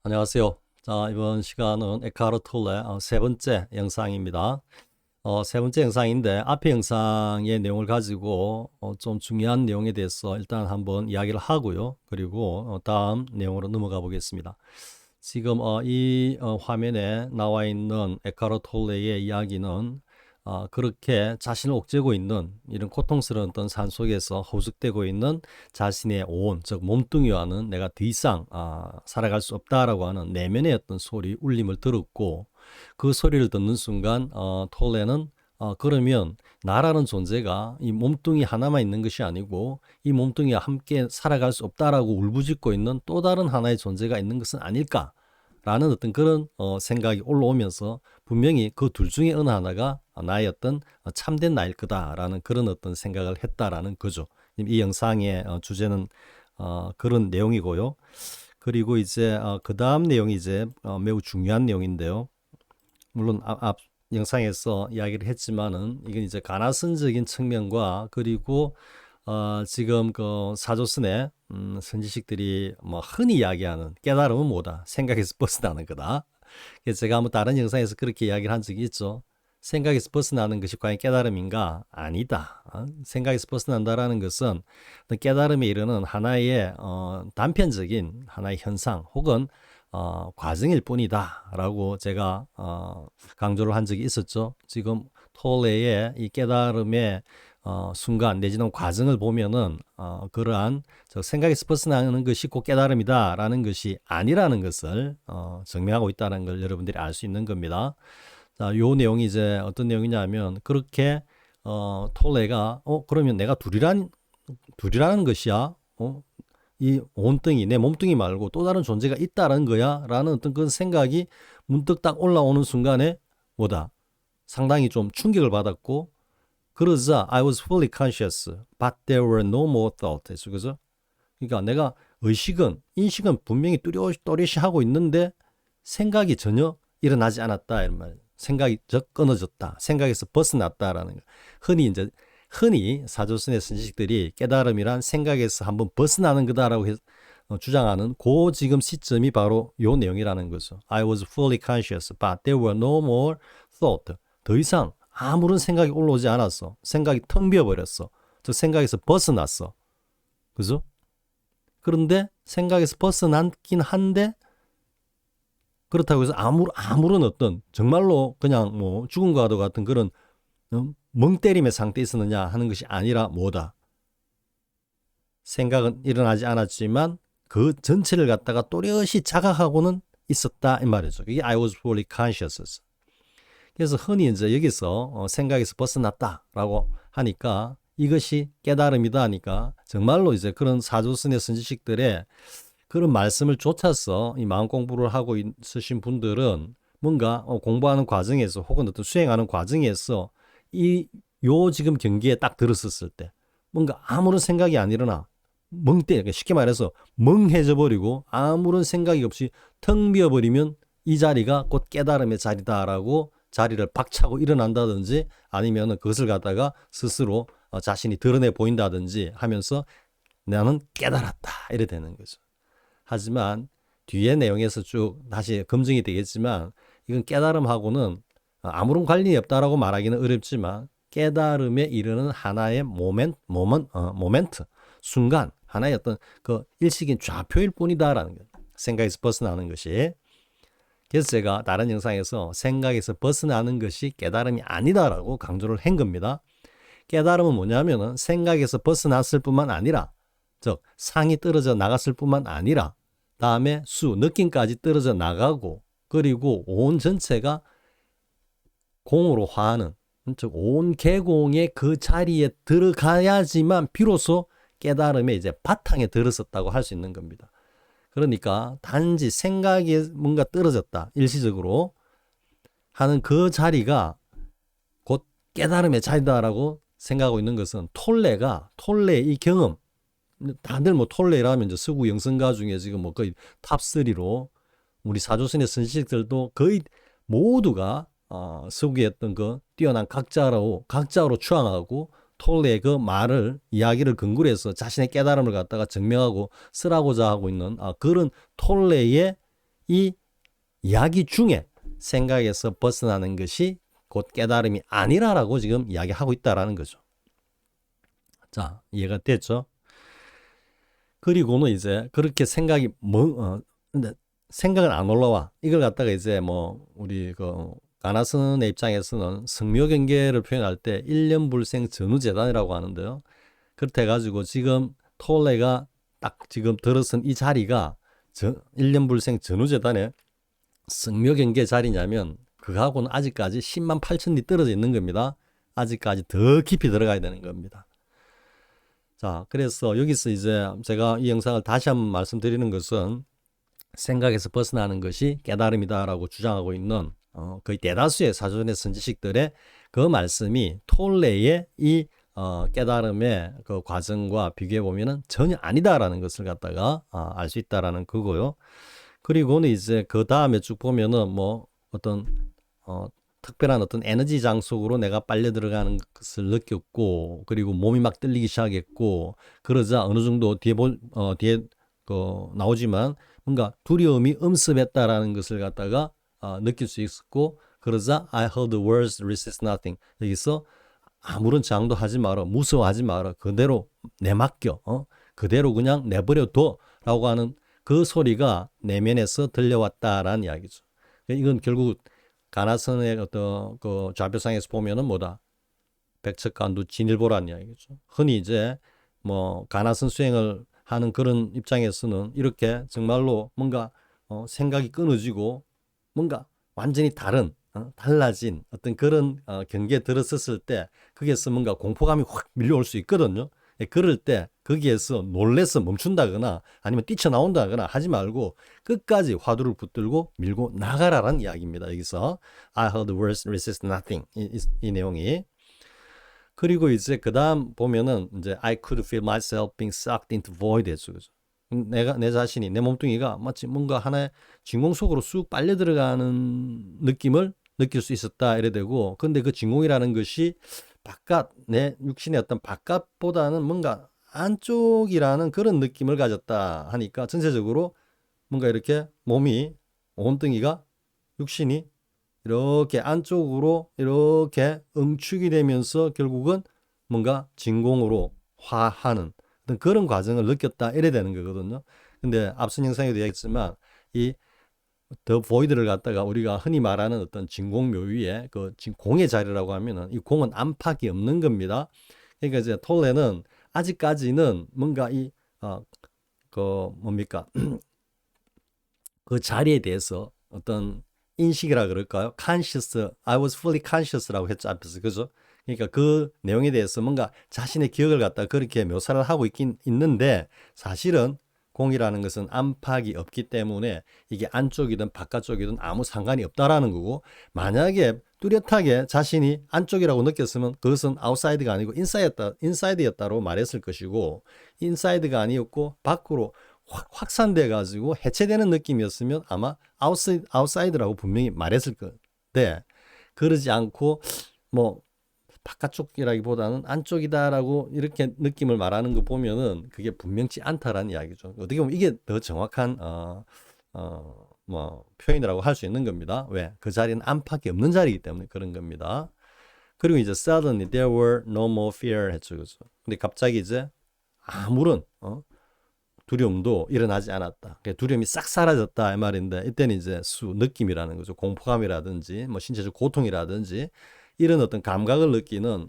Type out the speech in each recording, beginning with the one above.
안녕하세요. 자, 이번 시간은 에카르트 톨레 세 번째 영상입니다. 세 번째 영상인데 앞의 영상의 내용을 가지고 좀 중요한 내용에 대해서 일단 한번 이야기를 하고요. 그리고 다음 내용으로 넘어가 보겠습니다. 지금 이 화면에 나와 있는 에카르트 톨레의 이야기는 그렇게 자신을 옥죄고 있는 이런 고통스러운 어떤 삶 속에서 허죽되고 있는 자신의 오온, 즉 몸뚱이와는 내가 더 이상 살아갈 수 없다라고 하는 내면의 어떤 소리, 울림을 들었고, 그 소리를 듣는 순간 톨레는 그러면 나라는 존재가 이 몸뚱이 하나만 있는 것이 아니고 이 몸뚱이와 함께 살아갈 수 없다라고 울부짖고 있는 또 다른 하나의 존재가 있는 것은 아닐까? 라는 어떤 그런 생각이 올라오면서 분명히 그 둘 중에 어느 하나가 나의 어떤 참된 나일 거다라는 그런 어떤 생각을 했다라는 거죠. 이 영상의 주제는 그런 내용이고요. 그리고 이제 그 다음 내용이 이제 매우 중요한 내용인데요. 물론 앞 영상에서 이야기를 했지만은 이건 이제 가나선적인 측면과 그리고 지금 그 사조선의 선지식들이 뭐 흔히 이야기하는 깨달음은 뭐다? 생각에서 벗어나는 거다. 그래서 제가 한번 다른 영상에서 그렇게 이야기를 한 적이 있죠. 생각에서 벗어나는 것이 과연 깨달음인가? 아니다. 생각에서 벗어난다라는 것은 깨달음에 이르는 하나의 단편적인 하나의 현상 혹은 과정일 뿐이다라고 제가 강조를 한 적이 있었죠. 지금 톨레의 이 깨달음의 순간 내지는 과정을 보면은 그러한 생각에서 벗어나는 것이 곧 깨달음이다라는 것이 아니라는 것을 증명하고 있다는 걸 여러분들이 알 수 있는 겁니다. 자, 요 내용이 이제 어떤 내용이냐면 그렇게 톨레가 그러면 내가 둘이라는 것이야. 이 온뚱이 내 몸뚱이 말고 또 다른 존재가 있다는 거야 라는 어떤 그런 생각이 문득 딱 올라오는 순간에 뭐다 상당히 좀 충격을 받았고, 그러자 I was fully conscious but there were no more thoughts. 그죠? 그러니까 내가 인식은 분명히 또렷이 하고 있는데 생각이 전혀 일어나지 않았다 이런 말. 생각이 끊어졌다. 생각에서 벗어났다라는 거. 흔히 사조선의 선지식들이 깨달음이란 생각에서 한번 벗어나는 거다라고 주장하는 그 지금 시점이 바로 요 내용이라는 거죠. I was fully conscious, but there were no more thought. 더 이상 아무런 생각이 올라오지 않았어. 생각이 텅 비어버렸어. 저 생각에서 벗어났어. 그죠? 그런데 생각에서 벗어났긴 한데 그렇다고 해서 아무런 어떤 정말로 그냥 뭐 죽은 것과도 같은 그런 멍 때림의 상태에 있었느냐 하는 것이 아니라 뭐다. 생각은 일어나지 않았지만 그 전체를 갖다가 또렷이 자각하고는 있었다 이 말이죠. 이게 I was fully conscious. 그래서 흔히 이제 여기서 생각에서 벗어났다라고 하니까 이것이 깨달음이다 하니까 정말로 이제 그런 사조선의 선지식들의 그런 말씀을 쫓아서 이 마음 공부를 하고 있으신 분들은 뭔가 공부하는 과정에서 혹은 어떤 수행하는 과정에서 요 지금 경기에 딱 들었었을 때 뭔가 아무런 생각이 안 일어나 쉽게 말해서 멍해져 버리고 아무런 생각이 없이 텅 비어버리면 이 자리가 곧 깨달음의 자리다라고 자리를 박차고 일어난다든지 아니면 그것을 갖다가 스스로 자신이 드러내 보인다든지 하면서 나는 깨달았다 이래 되는 거죠. 하지만 뒤에 내용에서 쭉 다시 검증이 되겠지만 이건 깨달음하고는 아무런 관련이 없다라고 말하기는 어렵지만 깨달음에 이르는 하나의 모멘트, 순간, 하나의 어떤 그 일시적인 좌표일 뿐이다라는 거예요. 생각에서 벗어나는 것이. 그래서 제가 다른 영상에서 생각에서 벗어나는 것이 깨달음이 아니다라고 강조를 한 겁니다. 깨달음은 뭐냐면은 생각에서 벗어났을 뿐만 아니라, 즉 상이 떨어져 나갔을 뿐만 아니라 다음에 느낌까지 떨어져 나가고 그리고 온 전체가 공으로 화하는, 즉 온 계공의 그 자리에 들어가야지만 비로소 깨달음의 이제 바탕에 들었었다고 할 수 있는 겁니다. 그러니까 단지 생각이 뭔가 떨어졌다 일시적으로 하는 그 자리가 곧 깨달음의 자리다라고 생각하고 있는 것은 톨레의 이 경험, 다들 뭐 톨레라면 이제 서구 영성가 중에 지금 뭐 거의 탑3로 우리 사조선의 선지식들도 거의 모두가 서구의 어떤 그 뛰어난 각자로 추앙하고 톨레의 그 이야기를 근거로 해서 자신의 깨달음을 갖다가 증명하고 쓰라고자 하고 있는 그런 톨레의 이 이야기 중에 생각에서 벗어나는 것이 곧 깨달음이 아니라라고 지금 이야기하고 있다라는 거죠. 자, 이해가 됐죠? 그리고는 이제 그렇게 생각이 근데 생각은 안 올라와. 이걸 갖다가 이제 뭐 우리 그 가나선의 입장에서는 성묘경계를 표현할 때 일념불생 전우재단이라고 하는데요. 그렇게 해가지고 지금 톨레가 딱 지금 들어선 이 자리가 일념불생 전우재단의 성묘경계 자리냐면 그거하고는 아직까지 10만 8천 리 떨어져 있는 겁니다. 아직까지 더 깊이 들어가야 되는 겁니다. 자, 그래서 여기서 이제 제가 이 영상을 다시 한번 말씀드리는 것은 생각에서 벗어나는 것이 깨달음이다라고 주장하고 있는 거의 대다수의 사전의 선지식들의 그 말씀이 톨레의 이 깨달음의 그 과정과 비교해 보면은 전혀 아니다라는 것을 갖다가 알 수 있다라는 거고요. 그리고는 이제 그 다음에 쭉 보면은 뭐 어떤 특별한 어떤 에너지 장 속으로 내가 빨려 들어가는 것을 느꼈고, 그리고 몸이 막 떨리기 시작했고, 그러자 어느 정도 뒤에 나오지만 뭔가 두려움이 음습했다라는 것을 갖다가 느낄 수 있었고, 그러자 I heard the words resist nothing. 여기서 아무런 장도 하지 마라, 무서워하지 마라, 그대로 내맡겨, 그대로 그냥 내버려둬 라고 하는 그 소리가 내면에서 들려왔다라는 이야기죠. 이건 결국 가나선의 어떤 그 좌표상에서 보면은 뭐다? 백척간두 진일보라는 이야기죠. 흔히 이제 뭐 가나선 수행을 하는 그런 입장에서는 이렇게 정말로 뭔가 생각이 끊어지고 뭔가 완전히 다른 달라진 어떤 그런 경계에 들었었을 때 거기에서 뭔가 공포감이 확 밀려올 수 있거든요. 그럴 때 거기에서 놀래서 멈춘다거나 아니면 뛰쳐나온다거나 하지 말고 끝까지 화두를 붙들고 밀고 나가라라는 이야기입니다. 여기서 I heard the words resist nothing 이 내용이. 그리고 이제 그 다음 보면은 이제 I could feel myself being sucked into void 했죠. 내 자신이, 내 몸뚱이가 마치 뭔가 하나의 진공 속으로 쑥 빨려 들어가는 느낌을 느낄 수 있었다 이래 되고, 근데 그 진공이라는 것이 바깥, 내 육신의 어떤 바깥보다는 뭔가 안쪽이라는 그런 느낌을 가졌다 하니까 전체적으로 뭔가 이렇게 몸이, 온뚱이가, 육신이 이렇게 안쪽으로 이렇게 응축이 되면서 결국은 뭔가 진공으로 화하는 어떤 그런 과정을 느꼈다 이래 되는 거거든요. 근데 앞선 영상에도 얘기했지만 이 더 보이드를 갖다가 우리가 흔히 말하는 어떤 진공 묘위의 그 공의 자리라고 하면은 이 공은 안팎이 없는 겁니다. 그러니까 이제 톨레는 아직까지는 뭔가 그 뭡니까 그 자리에 대해서 어떤 인식이라 그럴까요? conscious, I was fully conscious라고 했죠 앞에서, 그죠? 그러니까 그 내용에 대해서 뭔가 자신의 기억을 갖다 그렇게 묘사를 하고 있긴 있는데, 사실은 공이라는 것은 안팎이 없기 때문에 이게 안쪽이든 바깥쪽이든 아무 상관이 없다라는 거고, 만약에 뚜렷하게 자신이 안쪽이라고 느꼈으면 그것은 아웃사이드가 아니고 인사이드였다로 말했을 것이고, 인사이드가 아니었고 밖으로 확산돼 가지고 해체되는 느낌이었으면 아마 아웃사이드라고 분명히 말했을 건데, 그러지 않고 뭐 바깥쪽이라기보다는 안쪽이다라고 이렇게 느낌을 말하는 거 보면은 그게 분명치 않다라는 이야기죠. 어떻게 보면 이게 더 정확한 뭐 표현이라고 할 수 있는 겁니다. 왜? 그 자리는 안팎이 없는 자리이기 때문에 그런 겁니다. 그리고 이제 suddenly there were no more fear 했죠, 그죠? 근데 갑자기 이제 아무런 두려움도 일어나지 않았다. 두려움이 싹 사라졌다 이 말인데, 이때는 이제 느낌이라는 거죠. 공포감이라든지 뭐 신체적 고통이라든지 이런 어떤 감각을 느끼는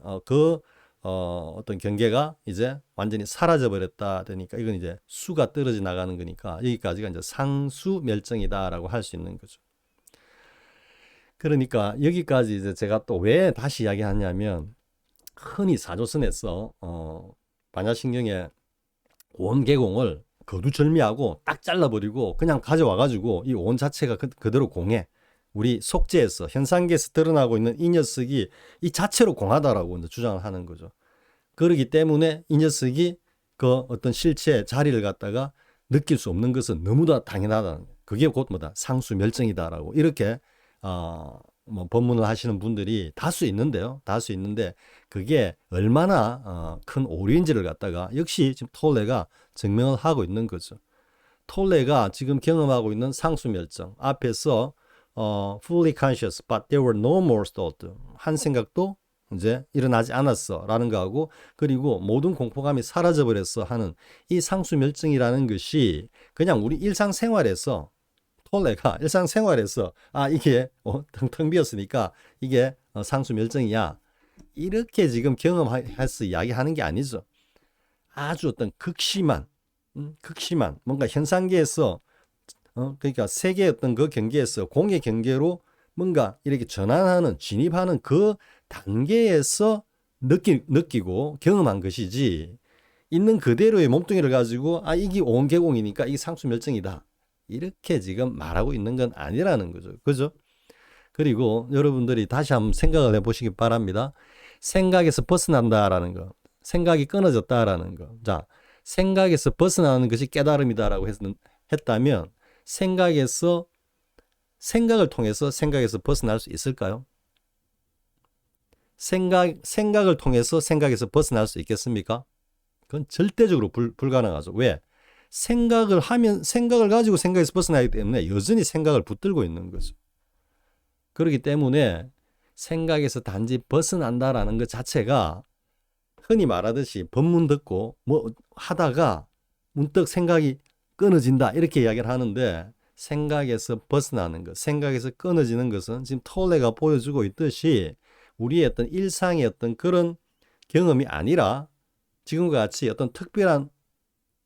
어떤 경계가 이제 완전히 사라져 버렸다 되니까 이건 이제 수가 떨어져 나가는 거니까 여기까지가 이제 상수멸정이다라고 할 수 있는 거죠. 그러니까 여기까지 이제 제가 또 왜 다시 이야기하냐면, 흔히 사조선에서 반야신경의 원계공을 거두절미하고 딱 잘라버리고 그냥 가져와가지고 이 원 자체가 그대로 공해, 우리 속죄에서 현상계에서 드러나고 있는 이 녀석이 이 자체로 공하다라고 이제 주장을 하는 거죠. 그렇기 때문에 이 녀석이 그 어떤 실체의 자리를 갖다가 느낄 수 없는 것은 너무나 당연하다. 그게 곧 뭐다? 상수멸정이다라고 이렇게 뭐 법문을 하시는 분들이 다수 있는데요. 다수 있는데 그게 얼마나 큰 오류인지를 갖다가 역시 지금 톨레가 증명을 하고 있는 거죠. 톨레가 지금 경험하고 있는 상수멸정 앞에서 fully conscious but there were no more thought 한 생각도 이제 일어나지 않았어 라는 거하고 그리고 모든 공포감이 사라져버렸어 하는 이 상수멸정이라는 것이 그냥 우리 일상생활에서 톨레가 일상생활에서 이게 텅텅 비었으니까 이게 상수멸정이야 이렇게 지금 경험해서 이야기하는 게 아니죠. 아주 어떤 극심한 뭔가 현상계에서 그러니까 세계의 어떤 그 경계에서 공의 경계로 뭔가 이렇게 전환하는 진입하는 그 단계에서 느끼고 경험한 것이지 있는 그대로의 몸뚱이를 가지고 이게 온개공이니까 이게 상수멸정이다 이렇게 지금 말하고 있는 건 아니라는 거죠. 그죠? 그리고 여러분들이 다시 한번 생각을 해보시기 바랍니다. 생각에서 벗어난다라는 거, 생각이 끊어졌다라는 거. 자, 생각에서 벗어나는 것이 깨달음이다라고 했다면 생각을 통해서 생각에서 벗어날 수 있을까요? 생각을 통해서 생각에서 벗어날 수 있겠습니까? 그건 절대적으로 불가능하죠. 왜? 생각을 가지고 생각에서 벗어나기 때문에 여전히 생각을 붙들고 있는 거죠. 그렇기 때문에 생각에서 단지 벗어난다라는 것 자체가 흔히 말하듯이 법문 듣고 뭐 하다가 문득 생각이 끊어진다 이렇게 이야기를 하는데 생각에서 벗어나는 것, 생각에서 끊어지는 것은 지금 톨레가 보여주고 있듯이 우리의 어떤 일상의 어떤 그런 경험이 아니라 지금과 같이 어떤 특별한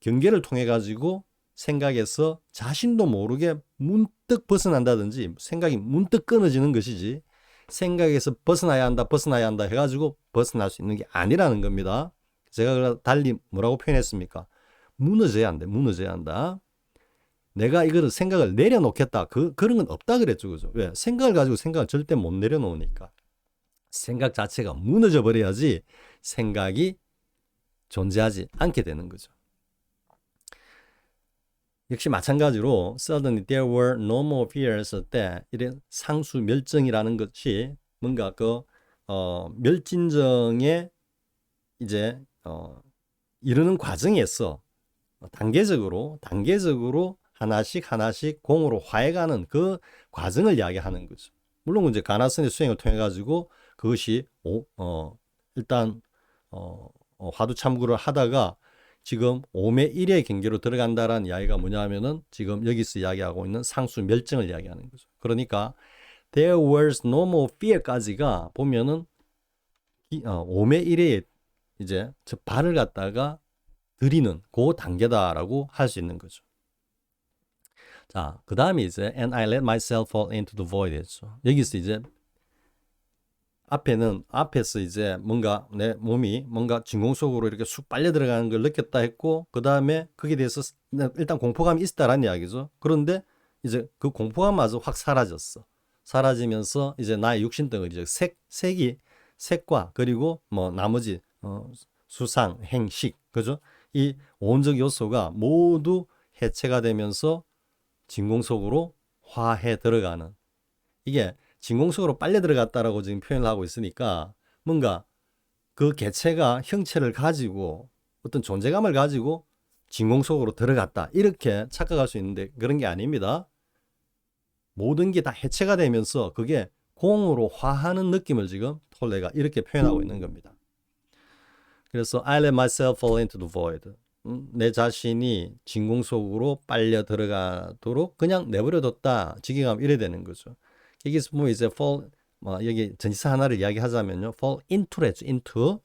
경계를 통해 가지고 생각에서 자신도 모르게 문득 벗어난다든지 생각이 문득 끊어지는 것이지 생각에서 벗어나야 한다 해가지고 벗어날 수 있는 게 아니라는 겁니다. 제가 달리 뭐라고 표현했습니까? 무너져야 한다. 내가 이거를 생각을 내려놓겠다. 그런 건 없다 그랬죠. 그죠? 왜? 생각을 가지고 생각을 절대 못 내려놓으니까. 생각 자체가 무너져 버려야지 생각이 존재하지 않게 되는 거죠. 역시 마찬가지로 suddenly there were no more fears 때 이런 상수멸정이라는 것이 뭔가 멸진정에 이제 이르는 과정에서 단계적으로 하나씩 공으로 화해가는 그 과정을 이야기하는 거죠. 물론 이제 가나선의 수행을 통해 가지고 그것이 일단 화두참구를 하다가 지금 5매 1의 경계로 들어간다라는 이야기가 뭐냐면은 지금 여기서 이야기하고 있는 상수멸정을 이야기하는 거죠. 그러니까 there was no more fear까지가 보면은 5매 1의 이제 저 발을 갖다가 들이는 그 단계다라고 할 수 있는 거죠. 자, 그 다음에 이제 and I let myself fall into the void 했죠. 여기서 이제 앞에서 이제 뭔가 내 몸이 뭔가 진공 속으로 이렇게 쑥 빨려 들어가는 걸 느꼈다 했고 그 다음에 거기에 대해서 일단 공포감이 있다라는 이야기죠. 그런데 이제 그 공포감마저 확 사라졌어. 사라지면서 이제 나의 육신덩어리 이제 색과 그리고 뭐 나머지 수상, 행식 그죠? 이 오온적 요소가 모두 해체가 되면서 진공 속으로 화해 들어가는 이게 진공 속으로 빨려 들어갔다라고 지금 표현을 하고 있으니까 뭔가 그 개체가 형체를 가지고 어떤 존재감을 가지고 진공 속으로 들어갔다 이렇게 착각할 수 있는데 그런 게 아닙니다. 모든 게 다 해체가 되면서 그게 공으로 화하는 느낌을 지금 톨레가 이렇게 표현하고 있는 겁니다. 그래서 I let myself fall into the void. 내 자신이 진공 속으로 빨려 들어가도록 그냥 내버려뒀다. 직역하면 이래 되는 거죠. 여기서 보면 이제 fall, 여기 전치사 하나를 이야기하자면요. fall into랬죠. into.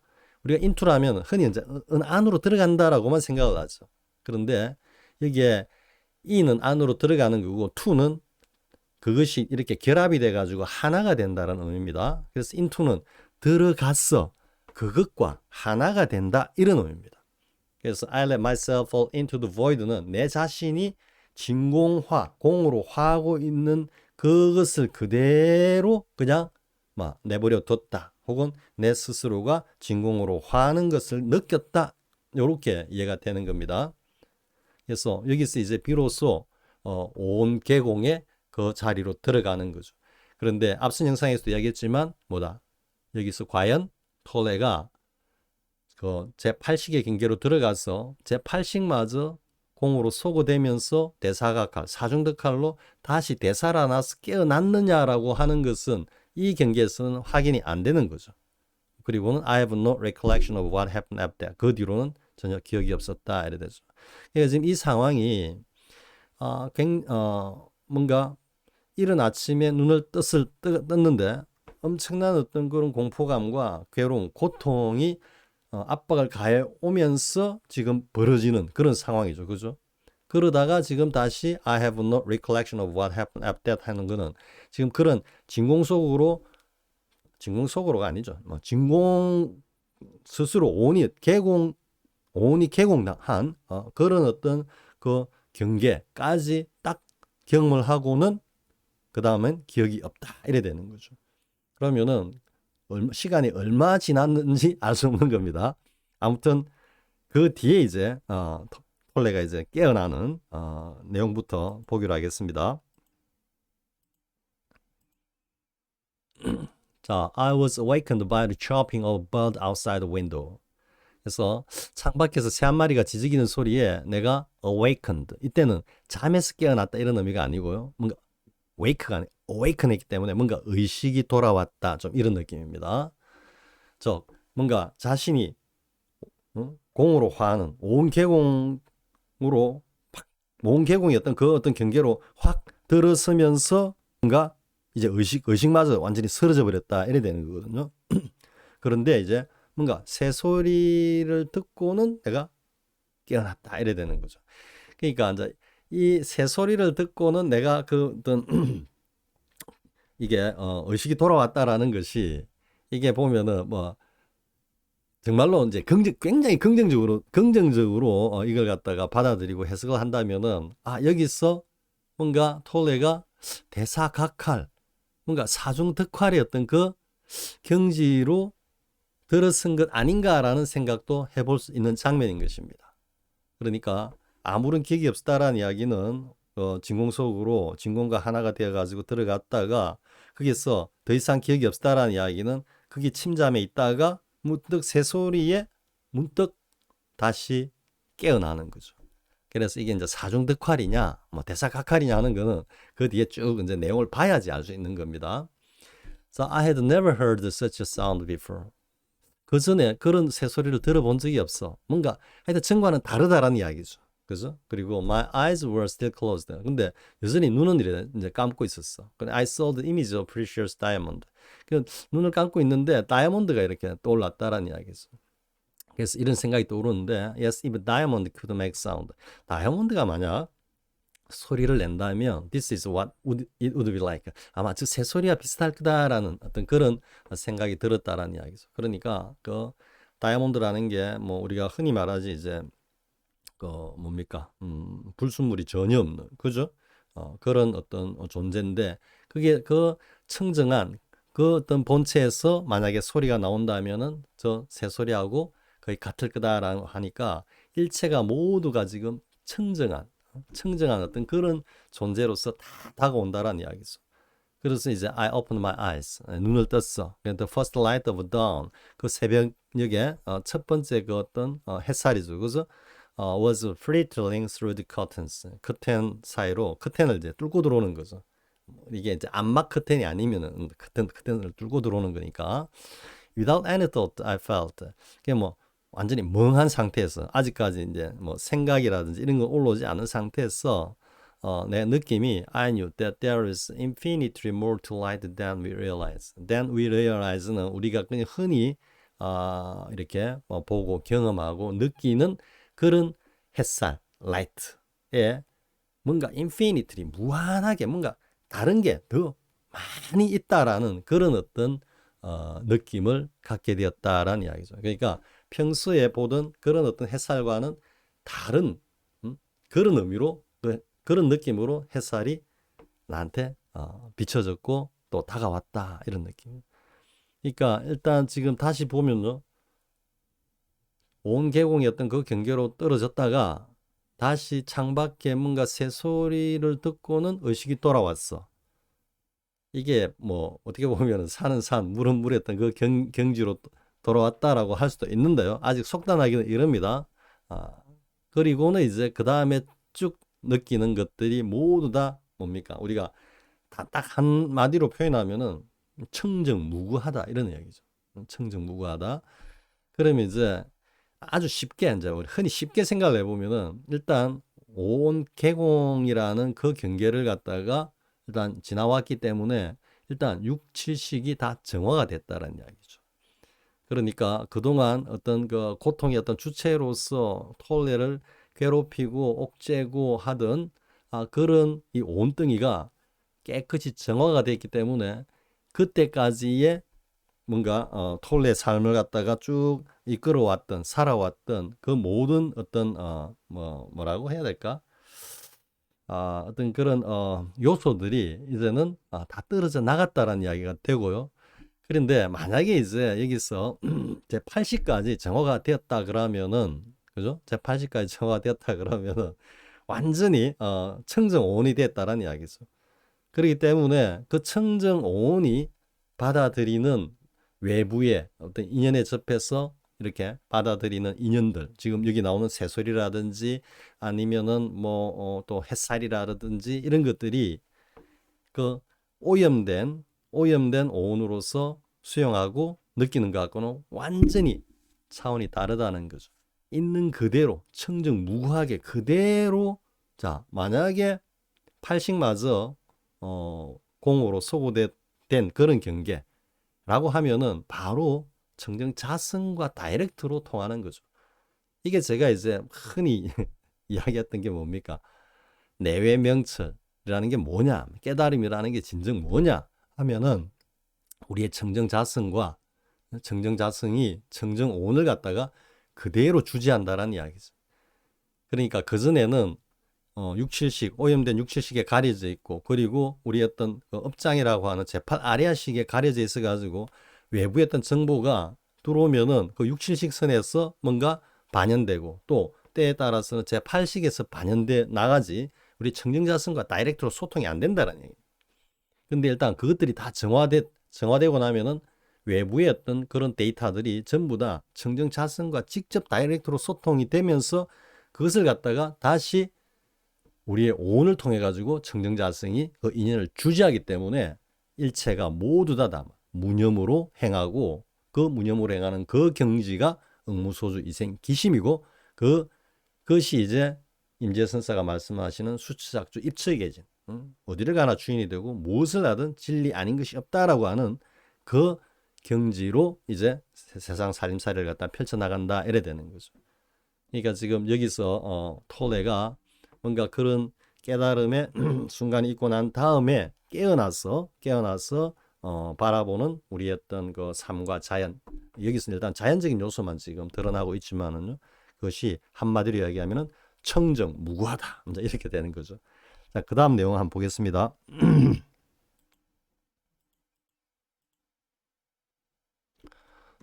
우리가 into라면 흔히 이제 안으로 들어간다라고만 생각을 하죠. 그런데 여기에 e는 안으로 들어가는 거고 to는 그것이 이렇게 결합이 돼가지고 하나가 된다는 의미입니다. 그래서 into는 들어갔어. 그것과 하나가 된다. 이런 의미입니다. 그래서 I let myself fall into the void는 내 자신이 진공화, 공으로 화하고 있는 그것을 그대로 그냥 내버려 뒀다. 혹은 내 스스로가 진공으로 화하는 것을 느꼈다. 이렇게 이해가 되는 겁니다. 그래서 여기서 이제 비로소 온 계공의 그 자리로 들어가는 거죠. 그런데 앞선 영상에서도 이야기했지만 여기서 과연 톨레가 그 제8식의 경계로 들어가서 제8식마저 공으로 소거되면서 대사각할, 사중득할로 다시 되살아나서 깨어났느냐라고 하는 것은 이 경기에서는 확인이 안 되는 거죠. 그리고는 I have no recollection of what happened after that. 그 뒤로는 전혀 기억이 없었다. 이래 되죠. 그러니까 지금 이 상황이 뭔가 이른 아침에 눈을 떴는데 엄청난 어떤 그런 공포감과 괴로움, 고통이 압박을 가해 오면서 지금 벌어지는 그런 상황이죠. 그죠? 그러다가 지금 다시 I have no recollection of what happened after that 하는 거는 지금 그런 진공속으로가 아니죠. 진공 스스로 온이 개공한 그런 어떤 그 경계까지 딱 경험을 하고는 그 다음엔 기억이 없다. 이래 되는 거죠. 그러면은 시간이 얼마 지났는지 알 수 없는 겁니다. 아무튼 그 뒤에 이제 톨레가 이제 깨어나는 내용부터 보기로 하겠습니다. 자, I was awakened by the chopping of bird outside the window. 그래서 창밖에서 새 한 마리가 짖기는 소리에 내가 awakened. 이때는 잠에서 깨어났다 이런 의미가 아니고요. 뭔가 wake가 아니 awaken했기 때문에 뭔가 의식이 돌아왔다. 좀 이런 느낌입니다. 뭔가 자신이 공으로 화하는 온 개공이 어떤 그 어떤 경계로 확 들어서면서 뭔가 이제 의식마저 완전히 쓰러져 버렸다. 이래 되는 거거든요. 그런데 이제 뭔가 새소리를 듣고는 내가 깨어났다. 이래 되는 거죠. 그러니까 이제 이 새소리를 듣고는 내가 그 어떤 이게 의식이 돌아왔다라는 것이 이게 보면은 뭐 정말로 이제 굉장히 긍정적으로 이걸 갖다가 받아들이고 해석을 한다면은 여기서 뭔가 톨레가 대사각할 뭔가 사중득활의 어떤 그 경지로 들어선 것 아닌가라는 생각도 해볼 수 있는 장면인 것입니다. 그러니까 아무런 기억이 없다라는 이야기는 진공 속으로 진공과 하나가 되어가지고 들어갔다가 거기서 더 이상 기억이 없다라는 이야기는 거기 침잠에 있다가 문득 새소리에 문득 다시 깨어나는 거죠. 그래서 이게 이제 사중득활이냐, 뭐 대사각활이냐 하는 거는 그 뒤에 쭉 이제 내용을 봐야지 알 수 있는 겁니다. So I had never heard such a sound before. 그 전에 그런 새소리를 들어본 적이 없어. 뭔가 하여튼 전과는 다르다라는 이야기죠. 그죠? 그리고 my eyes were still closed. 근데 여전히 눈은 이제 감고 있었어. I saw the image of precious diamond. 눈을 감고 있는데 다이아몬드가 이렇게 떠올랐다라는 이야기죠. 그래서 이런 생각이 떠오르는데 yes, if diamond could make sound. 다이아몬드가 만약 소리를 낸다면 this is what it would be like. 아마 저 새소리와 비슷할 거다라는 어떤 그런 생각이 들었다라는 이야기죠. 그러니까 그 다이아몬드라는 게 뭐 우리가 흔히 말하지 이제 그 뭡니까? 불순물이 전혀 없는 그죠? 그런 어떤 존재인데 그게 그 청정한 그 어떤 본체에서 만약에 소리가 나온다면은 저 새소리하고 거의 같을 거다라고 하니까 일체가 모두가 지금 청정한 어떤 그런 존재로서 다 다가온다라는 이야기죠. 그래서 이제 I opened my eyes. 눈을 떴어. The first light of dawn. 그 새벽녘에 첫 번째 그 어떤 햇살이죠. 그래서 was filtering through the curtains. 커튼 사이로 커튼을 이제 뚫고 들어오는 거죠. 이게 이제 암막 커튼이 아니면은 커튼을 뚫고 들어오는 거니까. Without any thought, I felt. 그게 뭐 완전히 멍한 상태에서 아직까지 이제 뭐 생각이라든지 이런 거 올라오지 않은 상태에서 내 느낌이 I knew that there is infinitely more to light than we realize. Than we realize는 우리가 그냥 흔히 이렇게 보고 경험하고 느끼는 그런 햇살, light에 뭔가 infinitely 무한하게 뭔가 다른 게 더 많이 있다라는 그런 어떤 느낌을 갖게 되었다라는 이야기죠. 그러니까 평소에 보던 그런 어떤 햇살과는 다른 그런 의미로 그런 느낌으로 햇살이 나한테 비춰졌고 또 다가왔다 이런 느낌. 그러니까 일단 지금 다시 보면요. 온 계공이었던 그 경계로 떨어졌다가 다시 창밖에 뭔가 새소리를 듣고는 의식이 돌아왔어. 이게 뭐 어떻게 보면 산은 산, 물은 물이었던 그 경지로 돌아왔다라고 할 수도 있는데요. 아직 속단하기는 이릅니다. 그리고는 이제 그 다음에 쭉 느끼는 것들이 모두 다 뭡니까? 우리가 다 딱 한마디로 표현하면은 청정무구하다 이런 이야기죠. 청정무구하다. 그러면 이제 아주 쉽게 이제 우리 흔히 쉽게 생각을 해보면은 일단 온 개공이라는 그 경계를 갖다가 일단 지나왔기 때문에 일단 6, 7식이 다 정화가 됐다는 이야기죠. 그러니까 그동안 어떤 그 고통의 어떤 주체로서 톨레를 괴롭히고 옥죄고 하던 그런 이 온덩이가 깨끗이 정화가 됐기 때문에 그때까지의 뭔가 톨레의 삶을 갖다가 쭉 이끌어왔던 살아왔던 그 모든 어떤 뭐라고 해야 될까? 어떤 그런 요소들이 이제는 다 떨어져 나갔다라는 이야기가 되고요. 그런데 만약에 이제 여기서 제 80까지 정화가 되었다 그러면은 그죠? 제 80까지 정화가 되었다 그러면은 완전히 청정오온이 됐다라는 이야기죠. 그렇기 때문에 그 청정오온이 받아들이는 외부의 어떤 인연에 접해서 이렇게 받아들이는 인연들, 지금 여기 나오는 새소리라든지 아니면은 뭐 또 햇살이라든지 이런 것들이 그 오염된 오온으로서 수용하고 느끼는 것하고는 완전히 차원이 다르다는 거죠. 있는 그대로 청정무구하게 그대로. 자, 만약에 팔식마저 공으로 소구된 그런 경계라고 하면은 바로 청정자성과 다이렉트로 통하는 거죠. 이게 제가 이제 흔히 이야기했던 게 뭡니까? 내외 명철이라는 게 뭐냐? 깨달음이라는 게 진정 뭐냐? 하면은 우리의 청정자성과 청정자성이 청정오온을 갖다가 그대로 주지한다라는 이야기죠. 그러니까 그전에는 6, 7식, 오염된 6, 7식에 가려져 있고, 그리고 우리 어떤 업장이라고 하는 제8 아리아식에 가려져 있어가지고, 외부의 어떤 정보가 들어오면은 그 6, 7식 선에서 뭔가 반영되고, 또 때에 따라서는 제8식에서 반영돼 나가지, 우리 청정자성과 다이렉트로 소통이 안 된다는 얘기예요. 근데 일단 그것들이 다 정화되고 나면은 외부의 어떤 그런 데이터들이 전부 다 청정자성과 직접 다이렉트로 소통이 되면서 그것을 갖다가 다시 우리의 오온을 통해 가지고 청정자성이 그 인연을 주지하기 때문에 일체가 모두 다 무념으로 행하고, 그 무념으로 행하는 그 경지가 응무소주 이생 기심이고, 그것이 이제 임재선사가 말씀하시는 수치작주 입처의 계진, 어디를 가나 주인이 되고 무엇을 하든 진리 아닌 것이 없다라고 하는 그 경지로 이제 세상 살림살이를 갖다 펼쳐나간다 이래 되는 거죠. 그러니까 지금 여기서 톨레가 뭔가 그런 깨달음의 순간이 있고 난 다음에 깨어나서 바라보는 우리의 어떤 그 삶과 자연, 여기서 일단 자연적인 요소만 지금 드러나고 있지만은요, 그것이 한마디로 이야기하면은 청정무구하다, 이제 이렇게 되는 거죠. 자, 그 다음 내용 한번 보겠습니다.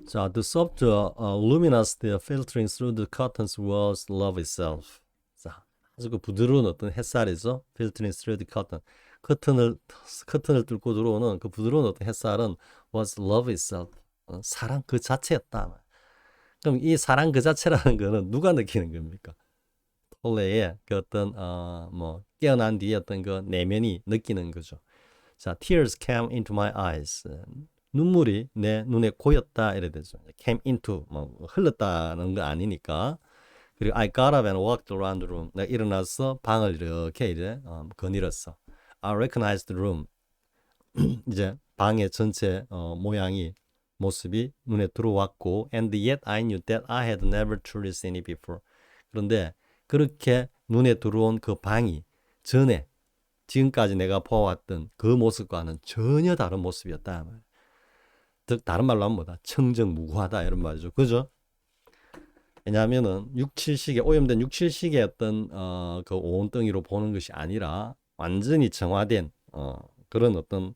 자, the soft luminous filtering through the curtains was love itself. 자, 아주 그 부드러운 어떤 햇살이죠. filtering through the curtain. 커튼을 뚫고 들어오는 그 부드러운 어떤 햇살은 was love itself. 사랑 그 자체였다. 그럼 이 사랑 그 자체라는 거는 누가 느끼는 겁니까? 톨레의 그 어떤 뭐 깨어난 뒤에 어떤 그 내면이 느끼는 거죠. 자, tears came into my eyes. 눈물이 내 눈에 고였다 이래 되죠. came into 뭐 흘렀다는 거 아니니까. 그리고 I got up and walked around the room. 내가 일어나서 방을 이렇게 이제 거닐었어. I recognized the room. 이제 방의 전체 모양이 모습이 눈에 들어왔고, and yet I knew that I had never truly seen it before. 그런데 그렇게 눈에 들어온 그 방이 전에 지금까지 내가 보아왔던 그 모습과는 전혀 다른 모습이었다. 즉 다른 말로 하면 뭐다? 청정무구하다 이런 말이죠. 그죠? 왜냐하면은 6, 7식의 오염된 6, 7식의 어떤 그 오온덩이로 보는 것이 아니라 완전히 정화된 그런 어떤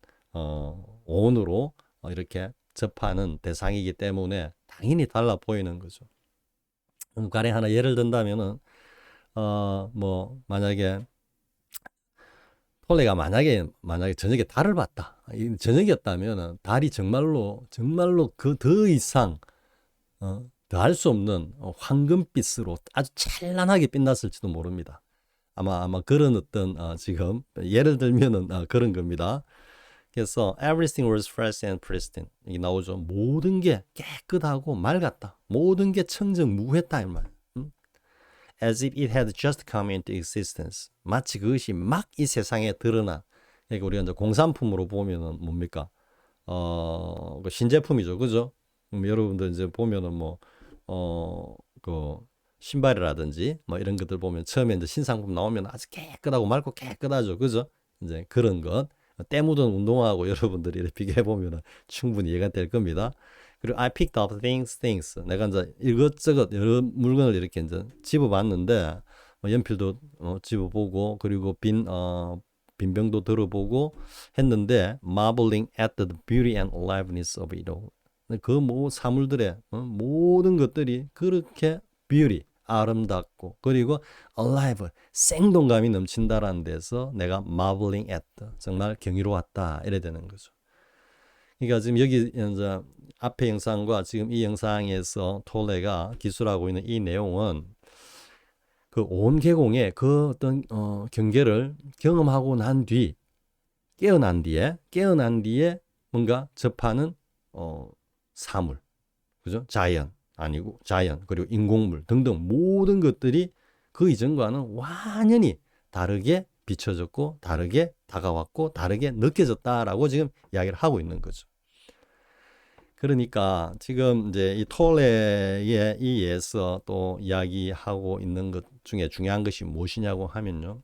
오온으로 이렇게 접하는 대상이기 때문에 당연히 달라 보이는 거죠. 가령 하나 예를 든다면은 뭐 만약에 톨레가 만약에 저녁에 달을 봤다. 저녁이었다면 달이 정말로 그 더 이상 더 할 수 없는 황금빛으로 아주 찬란하게 빛났을지도 모릅니다. 아마 그런 어떤 지금 예를 들면은 그런 겁니다. 그래서 everything was fresh and pristine 이게 나오죠. 모든 게 깨끗하고 맑았다. 모든 게 청정무했다 이 말. As if it had just come into existence. 마치 그것이 막 이 세상에 드러난. 그러니까 우리가 이제 공산품으로 보면은 뭡니까? 그 신제품이죠, 그죠? 여러분들 이제 보면은 그 신발이라든지 뭐 이런 것들 보면 처음에 이제 신상품 나오면 아주 깨끗하고 맑고 깨끗하죠, 그죠? 이제 그런 것. 때 묻은 운동화하고 여러분들이 이렇게 비교해 보면은 충분히 이해가 될 겁니다. 그리고 I picked up things. 내가 이제 이것저것 여러 물건을 이렇게 이제 집어봤는데 연필도 집어보고 그리고 빈 병도 들어보고 했는데 marveling at the beauty and aliveness of it all. 그 사물들의 모든 것들이 그렇게 beauty 아름답고 그리고 alive 생동감이 넘친다라는 데서 내가 marveling at 정말 경이로웠다 이래 되는 거죠. 그러니까 지금 여기 이제 앞에 영상과 지금 이 영상에서 톨레가 기술하고 있는 이 내용은 그 온 계공의 그 어떤 경계를 경험하고 난 뒤 깨어난 뒤에 뭔가 접하는 사물, 그죠? 자연 아니고 자연 그리고 인공물 등등 모든 것들이 그 이전과는 완전히 다르게 비춰졌고 다르게 다가왔고 다르게 느껴졌다라고 지금 이야기를 하고 있는 거죠. 그러니까 지금 이제 이 톨레의 이 예에서 또 이야기하고 있는 것 중에 중요한 것이 무엇이냐고 하면요.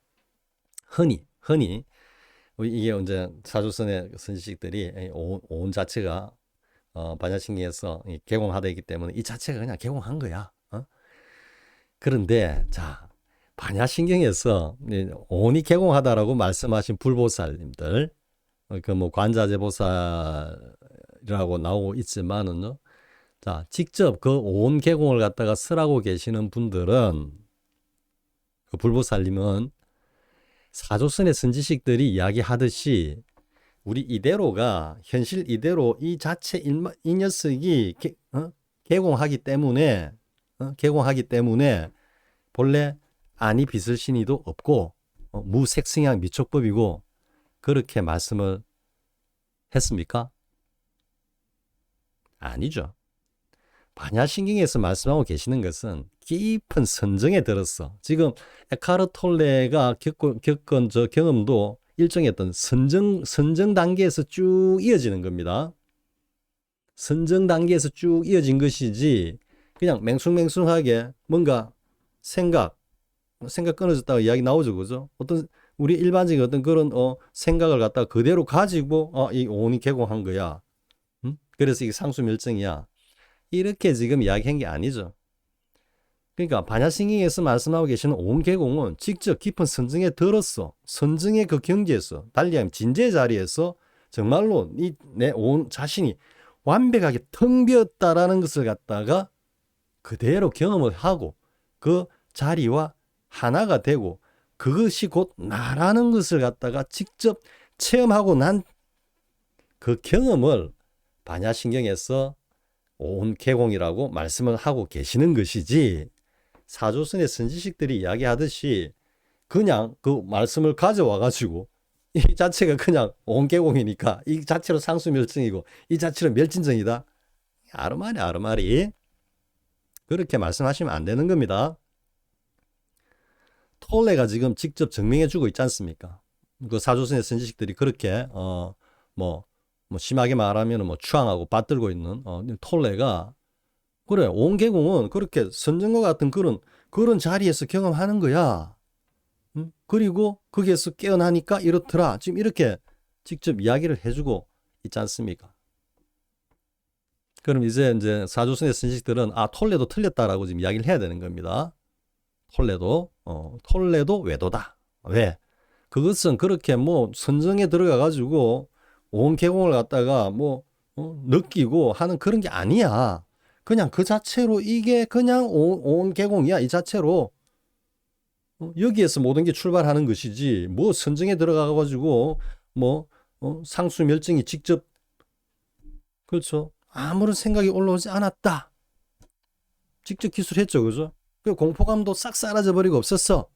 흔히 이게 이제 사조선의 선지식들이 온 자체가 반야신경에서 개공하다 있기 때문에 이 자체가 그냥 개공한 거야. 그런데 자 반야신경에서 온이 개공하다라고 말씀하신 불보살님들 그 관자재보살이라고 나오고 있지만은요. 자 직접 그 온 개공을 갖다가 설하고 계시는 분들은 그 불보살님은 사조선의 선지식들이 이야기하듯이 우리 이대로가 현실 이대로 이 자체 이 녀석이 개공하기 때문에 본래 아니 빛을 신이도 없고 무색성향 미촉법이고 그렇게 말씀을 했습니까? 아니죠. 반야신경에서 말씀하고 계시는 것은 깊은 선정에 들었어. 지금 에카르톨레가 겪은 저 경험도 일종의 어떤 선정 단계에서 쭉 이어지는 겁니다. 선정 단계에서 쭉 이어진 것이지 그냥 맹숭맹숭하게 뭔가 생각 끊어졌다고 이야기 나오죠, 그죠? 어떤 우리 일반적인 어떤 그런 생각을 갖다가 그대로 가지고 이 온이 개공한 거야. 그래서 이게 상수멸정이야. 이렇게 지금 이야기한 게 아니죠. 그러니까 반야신경에서 말씀하고 계시는 온 개공은 직접 깊은 선정에 들었어. 선정의 그 경지에서 달리 하면 진제 자리에서 정말로 내 온 자신이 완벽하게 텅 비었다라는 것을 갖다가 그대로 경험을 하고 그 자리와 하나가 되고 그것이 곧 나라는 것을 갖다가 직접 체험하고 난 그 경험을 반야신경에서 온 개공이라고 말씀을 하고 계시는 것이지 사조선의 선지식들이 이야기하듯이 그냥 그 말씀을 가져와 가지고 이 자체가 그냥 온 개공이니까 이 자체로 상수멸정이고 이 자체로 멸진정이다. 아르마리 그렇게 말씀하시면 안 되는 겁니다. 톨레가 지금 직접 증명해 주고 있지 않습니까? 그 사조선의 선지식들이 그렇게 뭐 심하게 말하면 추앙하고 받들고 있는 톨레가 그래 온 개공은 그렇게 선정과 같은 그런 자리에서 경험하는 거야. 그리고 거기에서 깨어나니까 이렇더라. 지금 이렇게 직접 이야기를 해주고 있지 않습니까? 그럼 이제 사조선의 선지식들은 톨레도 틀렸다라고 지금 이야기를 해야 되는 겁니다. 톨레도 외도다. 왜? 그것은 그렇게 선정에 들어가 가지고 온 개공을 갖다가 느끼고 하는 그런 게 아니야. 그냥 그 자체로 이게 그냥 온 개공이야. 이 자체로 여기에서 모든 게 출발하는 것이지 선정에 들어가 가지고 상수멸정이 직접 그렇죠. 아무런 생각이 올라오지 않았다. 직접 기술했죠, 그죠? 그 공포감도 싹 사라져 버리고 없었어.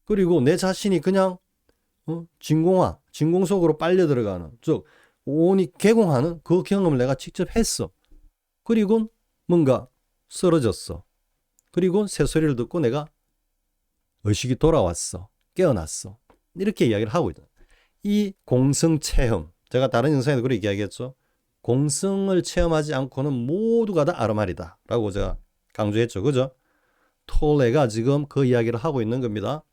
그리고 내 자신이 그냥 진공 속으로 빨려 들어가는, 즉 온이 개공하는 그 경험을 내가 직접 했어. 그리고 뭔가 쓰러졌어. 그리고 새소리를 듣고 내가 의식이 돌아왔어. 깨어났어. 이렇게 이야기를 하고 있다. 이 공성 체험, 제가 다른 영상에도 그렇게 이야기했죠. 공성을 체험하지 않고는 모두가 다 아르마리다 라고 제가 강조했죠. 그죠? 톨레가 지금 그 이야기를 하고 있는 겁니다.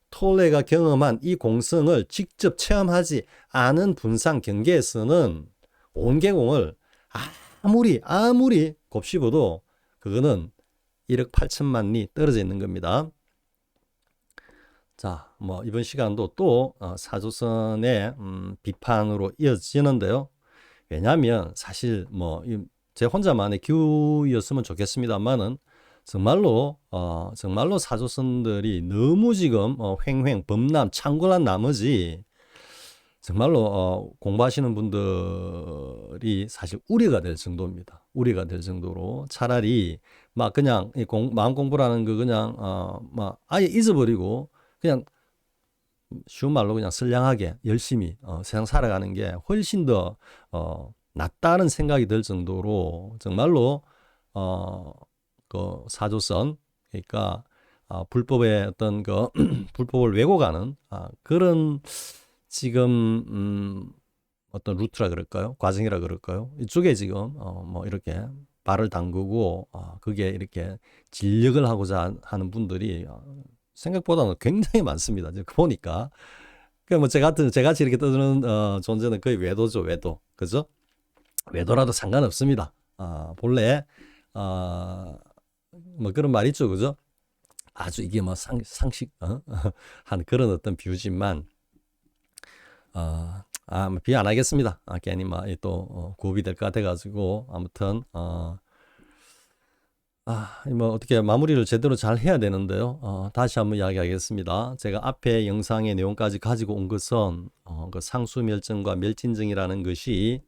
톨레가 경험한 이 공성을 직접 체험하지 않은 분상 경계에서는 온개공을 아무리 곱씹어도 그거는 1억 8천만 리 떨어져 있는 겁니다. 자, 뭐 이번 시간도 또 사조선의 비판으로 이어지는데요. 왜냐하면 사실 뭐 제 혼자만의 규였으면 좋겠습니다만은 정말로 사조선들이 너무 지금 횡횡 범람 창궐한 나머지 정말로 공부하시는 분들이 사실 우려가 될 정도입니다. 우려가 될 정도로 차라리 막 그냥 마음 공부라는 거 그냥 막 아예 잊어버리고 그냥 쉬운 말로 그냥 선량하게 열심히 세상 살아가는 게 훨씬 더 낫다는 생각이 들 정도로 정말로 그 사조선, 그러니까 불법의 어떤 그 불법을 왜곡하는 그런 지금 어떤 루트라 그럴까요? 과정이라 그럴까요? 이쪽에 지금 뭐 이렇게 발을 담그고 그게 이렇게 진력을 하고자 하는 분들이 생각보다는 굉장히 많습니다. 보니까 그 뭐 제같이 이렇게 떠드는 존재는 거의 외도죠, 외도. 그죠? 외도라도 상관없습니다. 본래 뭐 그런 말 있죠, 그죠? 아주 이게 뭐 상식 한 그런 어떤 비유지만 비유 안 하겠습니다. 괜히 또 구업이 될 것 같아가지고 아무튼 뭐 어떻게 마무리를 제대로 잘 해야 되는데요. 다시 한번 이야기하겠습니다. 제가 앞에 영상의 내용까지 가지고 온 것은 그 상수멸정과 멸진정이라는 것이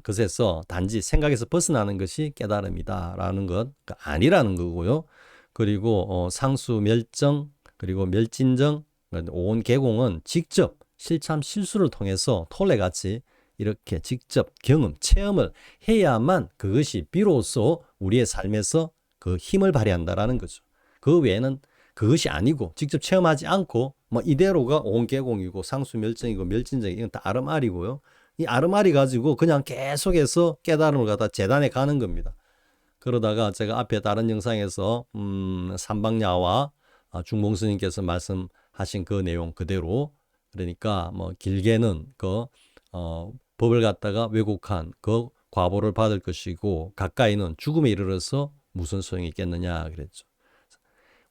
그것에서 단지 생각에서 벗어나는 것이 깨달음이다라는 것 아니라는 거고요. 그리고 상수멸정 그리고 멸진정 온 개공은 직접 실참 실수를 통해서 톨레같이 이렇게 직접 경험, 체험을 해야만 그것이 비로소 우리의 삶에서 그 힘을 발휘한다라는 거죠. 그 외에는 그것이 아니고 직접 체험하지 않고 뭐 이대로가 온개공이고 상수멸정이고 멸진정이 이건 다 아르마리고요. 이 아르마리 가지고 그냥 계속해서 깨달음을 갖다 재단해 가는 겁니다. 그러다가 제가 앞에 다른 영상에서 삼박야와 중봉스님께서 말씀하신 그 내용 그대로, 그러니까 뭐 길게는 그 법을 갖다가 왜곡한 그 과보를 받을 것이고 가까이는 죽음에 이르러서 무슨 소용이 있겠느냐 그랬죠.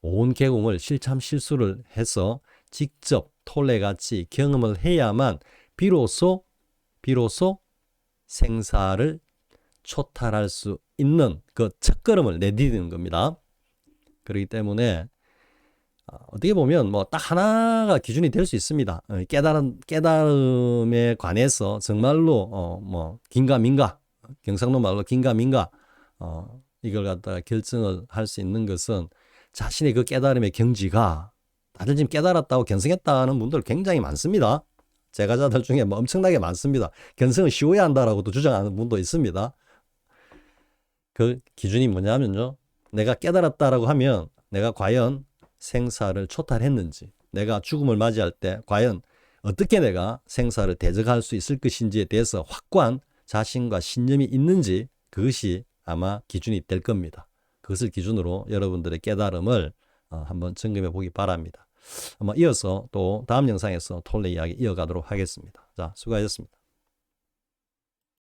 온 개공을 실참 실수를 해서 직접 톨레같이 경험을 해야만 비로소 생사를 초탈할 수 있는 그 첫걸음을 내디디는 겁니다. 그렇기 때문에 어떻게 보면 뭐 딱 하나가 기준이 될 수 있습니다. 깨달음에 관해서 정말로 뭐 긴가민가, 경상도 말로 긴가민가 이걸 갖다가 결정을 할 수 있는 것은 자신의 그 깨달음의 경지가, 다들 지금 깨달았다고 견성했다는 분들 굉장히 많습니다. 제가자들 중에 뭐 엄청나게 많습니다. 견성을 쉬워야 한다라고도 주장하는 분도 있습니다. 그 기준이 뭐냐면요, 내가 깨달았다라고 하면 내가 과연 생사를 초탈했는지, 내가 죽음을 맞이할 때 과연 어떻게 내가 생사를 대적할 수 있을 것인지에 대해서 확고한 자신과 신념이 있는지, 그것이 아마 기준이 될 겁니다. 그것을 기준으로 여러분들의 깨달음을 한번 점검해 보기 바랍니다. 이어서 또 다음 영상에서 톨레 이야기 이어가도록 하겠습니다. 자, 수고하셨습니다.